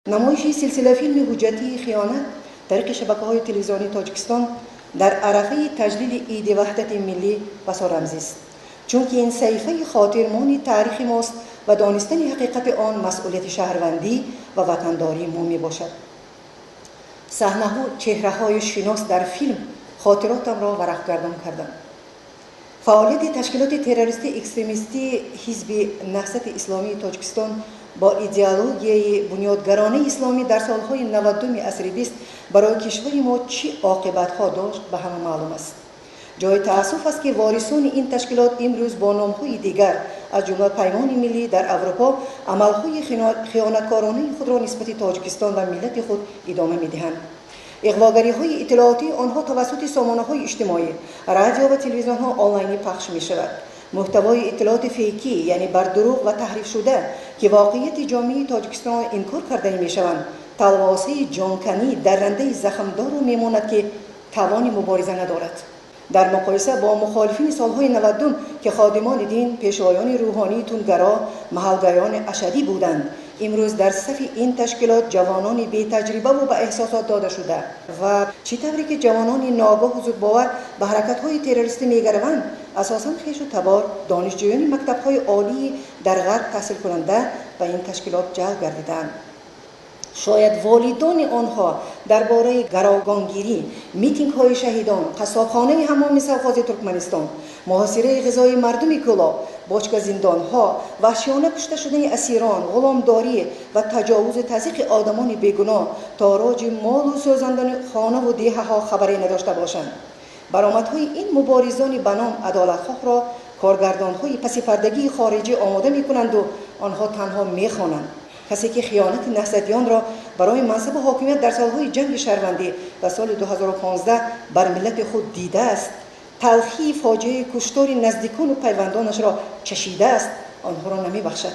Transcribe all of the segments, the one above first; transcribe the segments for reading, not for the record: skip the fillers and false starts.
نمایش سلسله فیلم حجتی خیانت طریق شبکه‌های تلویزیونی تاجیکستان در عرفه تجلیل عید وحدت ملی بسا رمزی است، چون که این صحیفه خاطرمان تاریخ ماست و دانستن حقیقت آن مسئولیت شهروندی و وطنداری ما می باشد. صحنه‌ها چهره‌های شناس در فیلم خاطراتم را ورق‌گردان کردند. فعالیت تشکیلات تروریستی اکستریمیستی حزب نهضت اسلامی تاجیکستان با ایدئولوژی بنیادگرانه اسلامی در سالهای 92 عصر 20 برای کشور ما چه عاقبت‌ها داشت به همه معلوم است. جای تأسف است که وارثان این تشکیلات امروز با نام‌های دیگر از جمله پیمان ملی در اروپا عمل‌های خیانتکارانه خود را نسبت تاجیکستان و ملت خود ادامه می‌دهند. اغواگری‌های اطلاعاتی آنها توسط سامانه‌های اجتماعی، رادیو و تلویزیون‌ها آنلاینی پخش می‌شود. محتوای اطلاعات فیکی یعنی بر دروغ و تحریف شده که واقعیت جامعه تاجیکستان را انکار کرده می‌شوند، تلواسه جانکنی درنده زخمدار را می‌ماند که توان مبارزه ندارد. در مقایسه با مخالفین سالهای 92 که خادمان دین، پیشوایان روحانی تندگرا، محلگایان اشدی بودند، امروز در صف این تشکیلات جوانان بی تجربه و به احساسات داده شده و چطوری که جوانان ناگاه و زودباور به حرکت‌های تروریستی می‌گروند، اساساً خویش و تبار دانشجویان مکتب‌های عالی در غرب تحصیل کننده به این تشکیلات جلب گردیدند. شاید والدان آنها درباره گروگانگیری، میتینگ‌های شهیدان، قصابخانه حمام سوخاز ترکمنستان، محاصره غذایی مردم کلا، باچگاه زندان‌ها، وحشیانه کشته شدن اسیران، غلامداری و تجاوز تضییق آدمان بیگناه، تاراج مال و سوزاندن خانه و دیه‌ها خبری نداشته باشند. برآمدهای این مبارزان بنام عدالت‌خواه را کارگردان‌های پس پردگی خارجی آماده می‌کنند و آنها تنها می‌خوانند. کسی که خیانت نهضتیان را برای منصب حاکمیت در سالهای جنگ شهروندی و سال 2015 بر ملت خود دیده است، تلخی فاجعه کشتار نزدیکان و پیوندانش را چشیده است، آنها را نمی‌بخشد.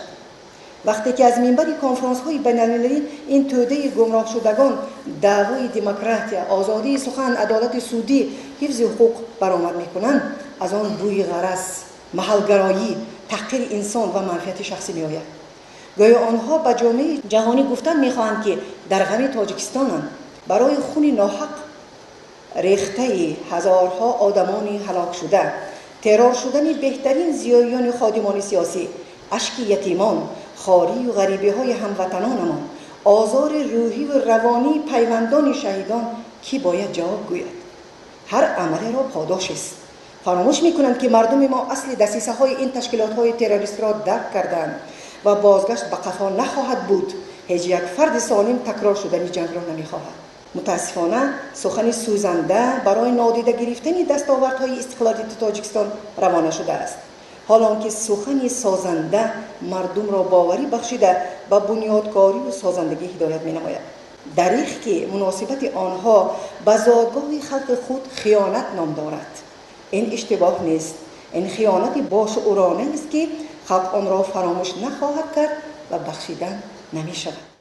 وقتی که از منبر کنفرانس‌های بین‌المللی این توده گمراه شدگان دعوای دموکراسی، آزادی سخن، عدالت سودی، حفظ حقوق برآمد می‌کنند، از آن بوی غرض، محل‌گرایی، تحقیر انسان و منفعت شخصی می‌آید. گویا آنها به جامعه جهانی گفتن می‌خواهند که در غم تاجیکستانند. برای خون ناحق ریخته هزارها آدمان هلاک شده، ترور شدن بهترین ضیاییان خادمان سیاسی، اشک یتیمان، خواری و غریبی‌های هموطنانمان، آزار روحی و روانی پیوندان شهیدان کی باید جواب گوید؟ هر عمل را پاداش است. فراموش می‌کنند که مردم ما اصل دسیسه‌های این تشکیلات‌های تروریست را درک کردند و بازگشت به قفا نخواهد بود. هیچ یک فرد سالم تکرار شدن جنگ را نمی‌خواهد. متاسفانه سخن سوزنده برای نادیده گرفتن دستاوردهای استقلالی تاجیکستان روانه شده است، حالا که سخن سازنده مردم را باوری بخشیده و بنیادکاری و سازندگی هدایت می‌نماید. دریغ که مناسبت آنها به زادگاه خلق خود خیانت نام دارد. این اشتباه نیست، این خیانت باشعورانه است که خلق آن را فراموش نخواهد کرد و بخشیدن نمی‌شود.